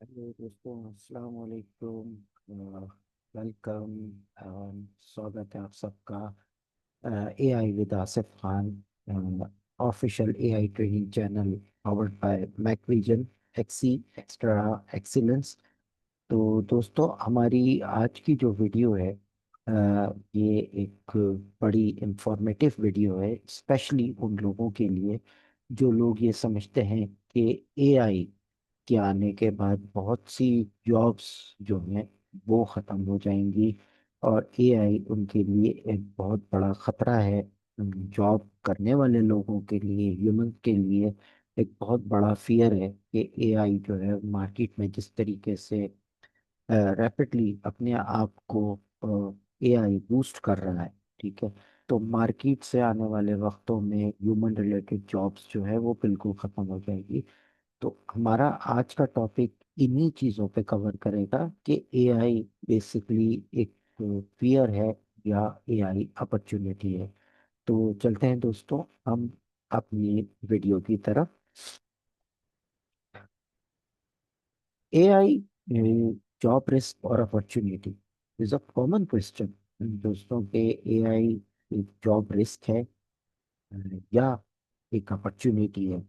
Hello दोस्तों, अस्सलाम वालेकुम। वेलकम। स्वागत है आप सबका A I with Asif Khan official A I training channel powered by MacVision एक्सी एक्स्ट्रा एक्सीलेंस। तो दोस्तों, हमारी आज की जो वीडियो है ये एक बड़ी इंफॉर्मेटिव वीडियो है, स्पेशली उन लोगों के लिए जो लोग ये समझते हैं कि एआई के आने के बाद बहुत सी जॉब्स जो हैं वो ख़त्म हो जाएंगी और एआई उनके लिए एक बहुत बड़ा ख़तरा है। जॉब करने वाले लोगों के लिए, ह्यूमन के लिए एक बहुत बड़ा फियर है कि एआई जो है मार्केट में जिस तरीके से रैपिडली अपने आप को एआई बूस्ट कर रहा है। ठीक है, तो मार्केट से आने वाले वक्तों में ह्यूमन रिलेटेड जॉब्स जो है वो बिल्कुल ख़त्म हो जाएगी। तो हमारा आज का टॉपिक इन्हीं चीज़ों पे कवर करेगा कि एआई बेसिकली एक फियर है या एआई अपॉर्चुनिटी है। तो चलते हैं दोस्तों हम अपनी वीडियो की तरफ। एआई जॉब रिस्क और opportunity is a common question. दोस्तों के एआई एक जॉब रिस्क है या एक अपॉर्चुनिटी है।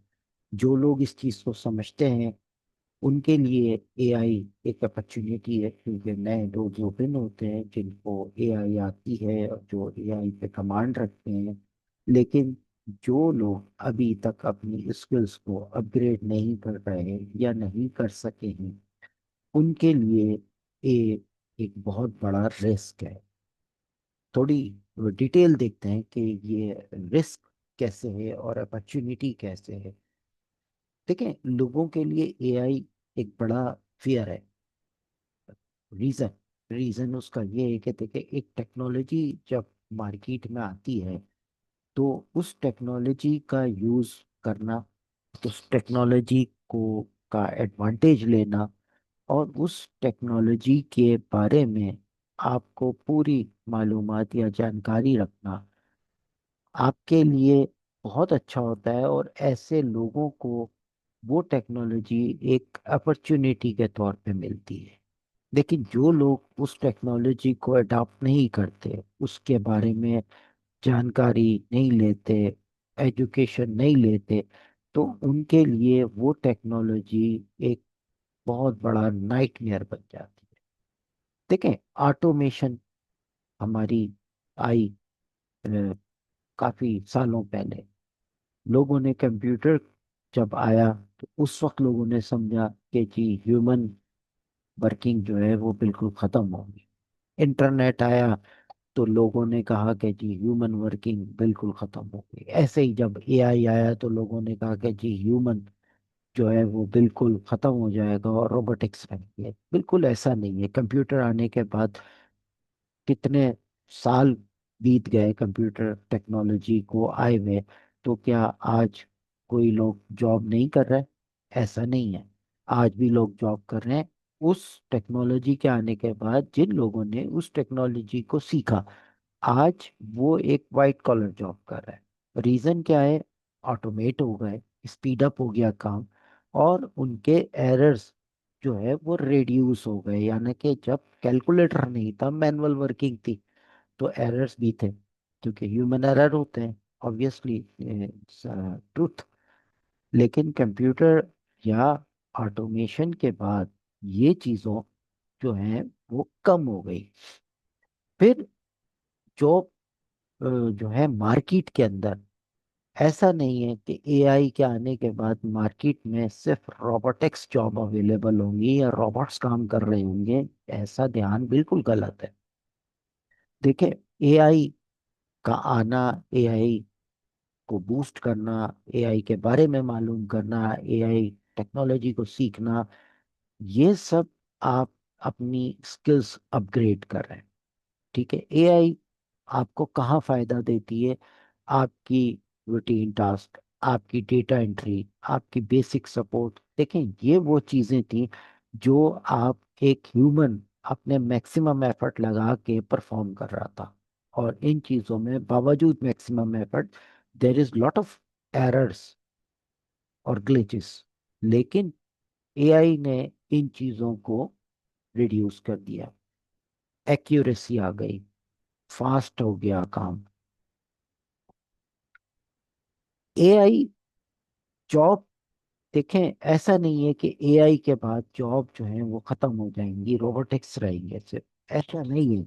जो लोग इस चीज़ को समझते हैं उनके लिए एआई एक अपॉर्चुनिटी है, क्योंकि नए लोग जो भिन्न होते हैं जिनको एआई आती है और जो एआई पे कमांड रखते हैं। लेकिन जो लोग अभी तक अपनी स्किल्स को अपग्रेड नहीं कर रहे हैं या नहीं कर सके हैं उनके लिए ये एक बहुत बड़ा रिस्क है। थोड़ी डिटेल देखते हैं कि ये रिस्क कैसे है और अपॉर्चुनिटी कैसे है। देखें, लोगों के लिए एआई एक बड़ा फियर है। रीजन रीजन उसका ये है कि देखिए, एक टेक्नोलॉजी जब मार्केट में आती है तो उस टेक्नोलॉजी का यूज करना, उस टेक्नोलॉजी को का एडवांटेज लेना और उस टेक्नोलॉजी के बारे में आपको पूरी मालूमात या जानकारी रखना आपके लिए बहुत अच्छा होता है। और ऐसे लोगों को वो टेक्नोलॉजी एक अपॉर्चुनिटी के तौर पे मिलती है। लेकिन जो लोग उस टेक्नोलॉजी को अडॉप्ट नहीं करते, उसके बारे में जानकारी नहीं लेते, एजुकेशन नहीं लेते, तो उनके लिए वो टेक्नोलॉजी एक बहुत बड़ा नाइटमेयर बन जाती है। देखें, ऑटोमेशन हमारी आई अ, काफी सालों पहले। लोगों ने कंप्यूटर जब आया तो उस वक्त लोगों ने समझा कि जी ह्यूमन वर्किंग जो है वो बिल्कुल खत्म होगी। इंटरनेट आया तो लोगों ने कहा कि जी ह्यूमन वर्किंग बिल्कुल खत्म हो गई। ऐसे ही जब एआई आया तो लोगों ने कहा कि जी ह्यूमन जो है वो बिल्कुल खत्म हो जाएगा और रोबोटिक्स रहेंगे। बिल्कुल ऐसा नहीं है। कंप्यूटर आने के बाद कितने साल बीत गए कंप्यूटर टेक्नोलॉजी को आए हुए, तो क्या आज कोई लोग जॉब नहीं कर रहे? ऐसा नहीं है। आज भी लोग जॉब कर रहे हैं। उस टेक्नोलॉजी के आने के बाद जिन लोगों ने उस टेक्नोलॉजी को सीखा, आज वो एक वाइट कॉलर जॉब कर रहा है। रीजन क्या है? ऑटोमेट हो गए, स्पीड अप हो गया काम, और उनके एरर्स जो है वो रिड्यूस हो गए। यानी कि जब कैलकुलेटर नहीं था, मैनुअल वर्किंग थी, तो एरर्स भी थे, क्योंकि ह्यूमन एरर होते हैं ऑब्वियसली, ट्रुथ। लेकिन कंप्यूटर या ऑटोमेशन के बाद ये चीज़ों जो हैं वो कम हो गई। फिर जॉब जो है मार्केट के अंदर, ऐसा नहीं है कि एआई के आने के बाद मार्केट में सिर्फ रोबोटिक्स जॉब अवेलेबल होंगी या रोबोट्स काम कर रहे होंगे। ऐसा ध्यान बिल्कुल गलत है। देखें, एआई का आना, एआई को बूस्ट करना, एआई के बारे में मालूम करना, एआई टेक्नोलॉजी को सीखना, ये सब आप अपनी स्किल्स अपग्रेड कर रहे हैं। ठीक है, एआई आपको कहाँ फायदा देती है? आपकी रूटीन टास्क, आपकी डेटा एंट्री, आपकी बेसिक सपोर्ट। देखें, ये वो चीजें थी जो आप एक ह्यूमन अपने मैक्सिमम एफर्ट लगा के परफॉर्म कर रहा था। और इन चीजों में बावजूद maximum effort there is lot of errors और ग्लिचेस। लेकिन एआई ने इन चीजों को रिड्यूस कर दिया। एक्यूरेसी आ गई, फास्ट हो गया काम। एआई जॉब, देखें, ऐसा नहीं है कि एआई के बाद जॉब जो है वो खत्म हो जाएंगी, रोबोटिक्स रहेंगे सिर्फ, ऐसा नहीं है।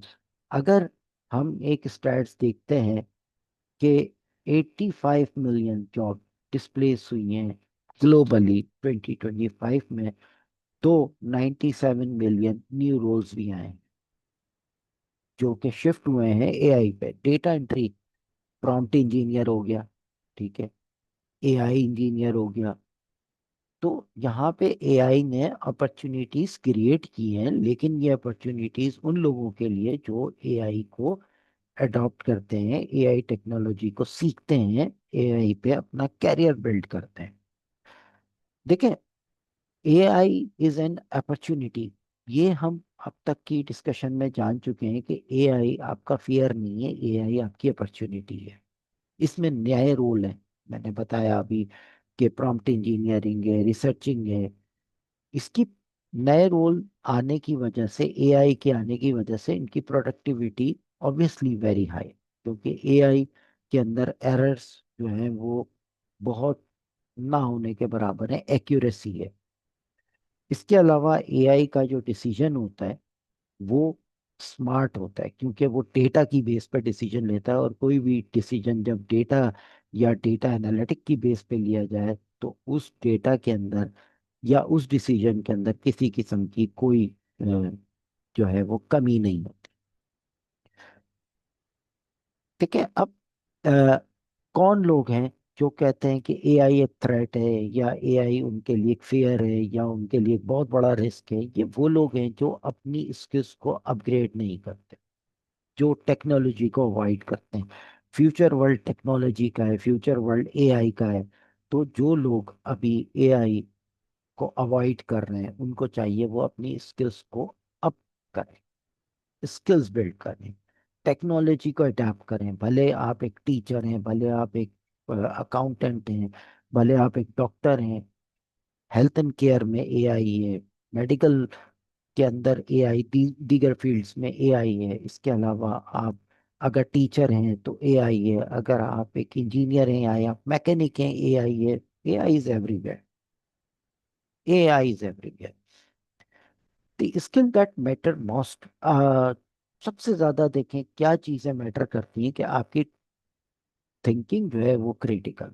अगर हम एक स्टैट्स देखते हैं कि 85 मिलियन जॉब डिस्प्लेस हुई हैं ग्लोबली 2025 में, तो 97 मिलियन न्यू रोल्स भी आए हैं जो कि शिफ्ट हुए हैं एआई पे। डेटा एंट्री, प्रॉम्प्ट इंजीनियर हो गया, ठीक है, एआई इंजीनियर हो गया। तो यहाँ पे एआई ने अपॉर्चुनिटीज क्रिएट की हैं, लेकिन ये अपॉर्चुनिटीज उन लोगों के लिए जो एआई को अडॉप्ट करते हैं, एआई टेक्नोलॉजी को सीखते हैं, एआई पे अपना कैरियर बिल्ड करते हैं। देखें, एआई इज एन अपॉर्चुनिटी। ये हम अब तक की डिस्कशन में जान चुके हैं कि एआई आपका फियर नहीं है, एआई आपकी अपॉर्चुनिटी है। इसमें नए रोल है, मैंने बताया अभी कि प्रॉम्प्ट इंजीनियरिंग है, रिसर्चिंग है। इसकी नए रोल आने की वजह से, एआई के आने की वजह से इनकी प्रोडक्टिविटी ऑब्वियसली वेरी हाई, क्योंकि एआई के अंदर एरर्स जो हैं वो बहुत ना होने के बराबर है, एक्यूरेसी है। इसके अलावा एआई का जो डिसीजन होता है वो स्मार्ट होता है, क्योंकि वो डेटा की बेस पर डिसीजन लेता है, और कोई भी डिसीजन जब डेटा या डेटा एनालिटिक की बेस पे लिया जाए तो उस डेटा के अंदर या उस डिसीजन के अंदर किसी किस्म की कोई जो है वो कमी नहीं होती। ठीक है। अब अ, कौन लोग हैं जो कहते हैं कि एआई एक थ्रेट है, या एआई उनके लिए एक फेयर है, या उनके लिए एक बहुत बड़ा रिस्क है? ये वो लोग हैं जो अपनी स्किल्स को अपग्रेड नहीं करते, जो टेक्नोलॉजी को अवॉइड करते हैं। फ्यूचर वर्ल्ड टेक्नोलॉजी का है, फ्यूचर वर्ल्ड एआई का है। तो जो लोग अभी एआई को अवॉइड कर रहे हैं, उनको चाहिए वो अपनी स्किल्स को अप करें, स्किल्स बिल्ड करें, टेक्नोलॉजी को अडेप्ट करें। भले आप एक टीचर हैं, भले आप एक अकाउंटेंट हैं, भले आप एक डॉक्टर हैं, हेल्थ एंड केयर में एआई है, मेडिकल के अंदर एआई, दीगर फील्ड्स में एआई है। इसके अलावा आप अगर टीचर हैं तो एआई है, अगर आप एक इंजीनियर हैं या आप मैकेनिक हैं, एआई है। AI is everywhere, AI is everywhere. The skill that matter most, सबसे ज्यादा देखें क्या चीजें मैटर करती हैं कि आपकी थिंकिंग जो है वो क्रिटिकल,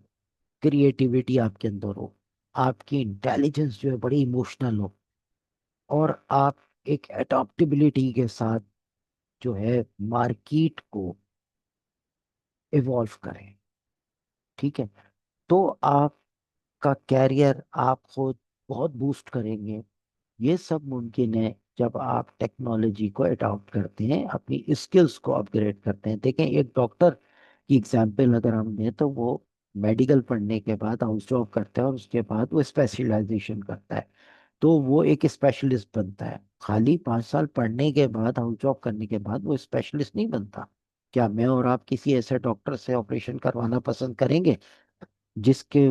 क्रिएटिविटी आपके अंदर हो, आपकी इंटेलिजेंस जो है बड़ी इमोशनल हो, और आप एक एडॉप्टेबिलिटी के साथ जो है मार्केट को इवॉल्व करें। ठीक है। तो आपका कैरियर आप खुद बहुत बूस्ट करेंगे। ये सब मुमकिन है जब आप टेक्नोलॉजी को अडॉप्ट करते हैं, अपनी स्किल्स को अपग्रेड करते हैं। देखें, एक डॉक्टर की एग्जाम्पल अगर हम दें तो वो मेडिकल पढ़ने के बाद हाउस जॉब करता है, और उसके बाद वो स्पेशलाइजेशन करता है, तो वो एक स्पेशलिस्ट बनता है। खाली 5 साल पढ़ने के बाद, हाउस जॉब करने के बाद वो स्पेशलिस्ट नहीं बनता। क्या मैं और आप किसी ऐसे डॉक्टर से ऑपरेशन करवाना पसंद करेंगे जिसके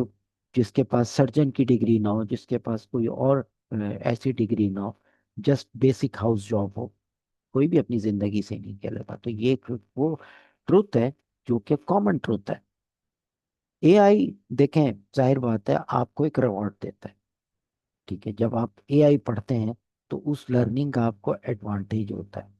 जिसके पास सर्जन की डिग्री ना हो, जिसके पास कोई और ऐसी डिग्री ना हो, जस्ट बेसिक हाउस जॉब हो? कोई भी अपनी जिंदगी से नहीं खेलेगा। तो ये वो ट्रुथ है जो कि कॉमन ट्रुथ है। एआई, देखें, जाहिर बात है आपको एक रिवॉर्ड देता है। ठीक है, जब आप एआई पढ़ते हैं तो उस लर्निंग का आपको एडवांटेज होता है,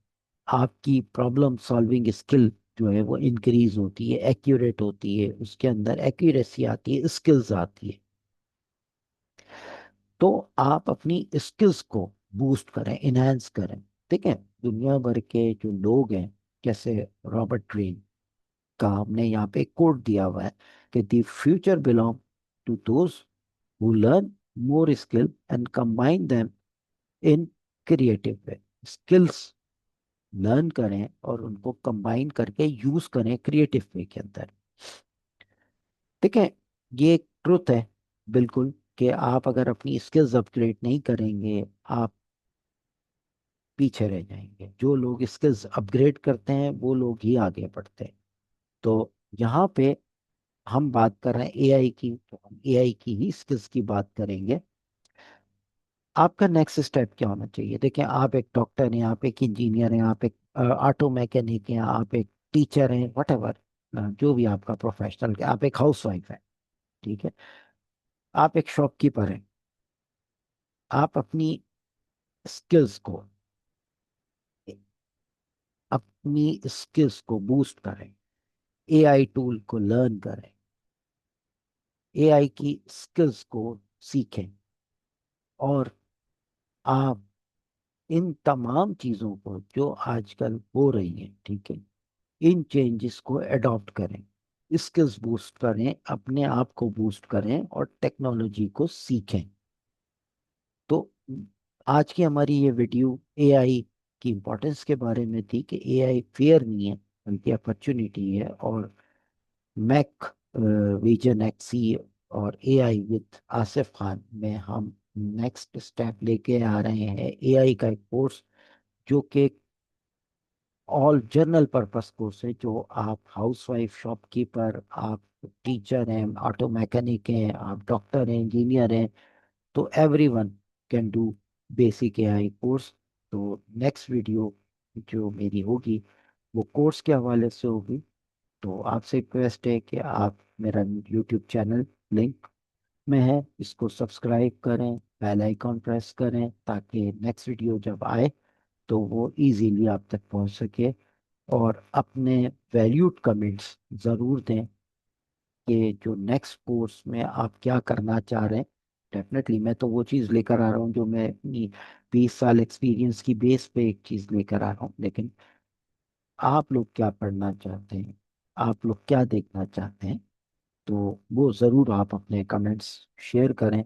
आपकी प्रॉब्लम सॉल्विंग स्किल जो है वो इंक्रीज होती है, एक्यूरेट होती है, उसके अंदर एक्यूरेसी आती है, स्किल्स आती है। तो आप अपनी स्किल्स को बूस्ट करें, इनहेंस करें। ठीक है। दुनिया भर के जो लोग हैं, जैसे रॉबर्ट ग्रीन का हमने यहाँ पे कोट दिया हुआ है कि the future belong to those who learn more skill and combine them in creative way. Skills learn करें और उनको कंबाइन करके यूज करें क्रिएटिव वे के अंदर। ठीक है। ये एक ट्रुथ है बिल्कुल, कि आप अगर अपनी स्किल्स अपग्रेड नहीं करेंगे, आप पीछे रह जाएंगे। जो लोग स्किल्स अपग्रेड करते हैं वो लोग ही आगे बढ़ते हैं। तो यहाँ पे हम बात कर रहे हैं एआई की, तो हम एआई की ही स्किल्स की बात करेंगे। आपका नेक्स्ट स्टेप क्या होना चाहिए? देखिए, आप एक डॉक्टर हैं, आप एक इंजीनियर हैं, आप एक ऑटो मैकेनिक हैं, आप एक टीचर हैं, वट एवर, जो भी आपका प्रोफेशनल, आप एक हाउस वाइफ है, ठीक है, आप एक शॉपकीपर हैं। आप अपनी स्किल्स को अपनी स्किल्स को बूस्ट करें, एआई टूल को लर्न करें, एआई की स्किल्स को सीखें, और आप इन तमाम चीजों को जो आजकल हो रही हैं, ठीक है, इन चेंजेस को अडॉप्ट करें, स्किल्स बूस्ट करें, अपने आप को बूस्ट करें और टेक्नोलॉजी को सीखें। तो आज की हमारी ये वीडियो एआई की इम्पोर्टेंस के बारे में थी कि एआई फेयर नहीं है, बल्कि अपॉर्चुनिटी है। और मैक विजन एक्सी और एआई विद आसिफ खान में हम नेक्स्ट स्टेप लेके आ रहे हैं एआई का एक कोर्स, जो कि ऑल जनरल पर्पस कोर्स है, जो आप हाउसवाइफ, शॉपकीपर, आप टीचर हैं, ऑटो मैकेनिक हैं, आप डॉक्टर हैं, इंजीनियर हैं, तो everyone can do basic AI course. तो नेक्स्ट वीडियो जो मेरी होगी वो कोर्स के हवाले से होगी। तो आपसे रिक्वेस्ट है कि आप मेरा यूट्यूब चैनल लिंक में है, इसको सब्सक्राइब करें, बेल आइकॉन प्रेस करें, ताकि नेक्स्ट वीडियो जब आए तो वो इजीली आप तक पहुंच सके। और अपने वैल्यूड कमेंट्स ज़रूर दें कि जो नेक्स्ट कोर्स में आप क्या करना चाह रहे हैं। डेफिनेटली मैं तो वो चीज़ लेकर आ रहा हूँ जो मैं अपनी 20 साल एक्सपीरियंस की बेस पे एक चीज़ लेकर आ रहा हूँ, लेकिन आप लोग क्या पढ़ना चाहते हैं, आप लोग क्या देखना चाहते हैं, तो वो ज़रूर आप अपने कमेंट्स शेयर करें।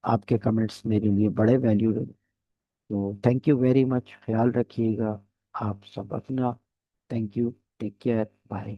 आपके कमेंट्स मेरे लिए बड़े वैल्यू है। तो थैंक यू वेरी मच, ख्याल रखिएगा आप सब अपना। Thank you, take care, bye.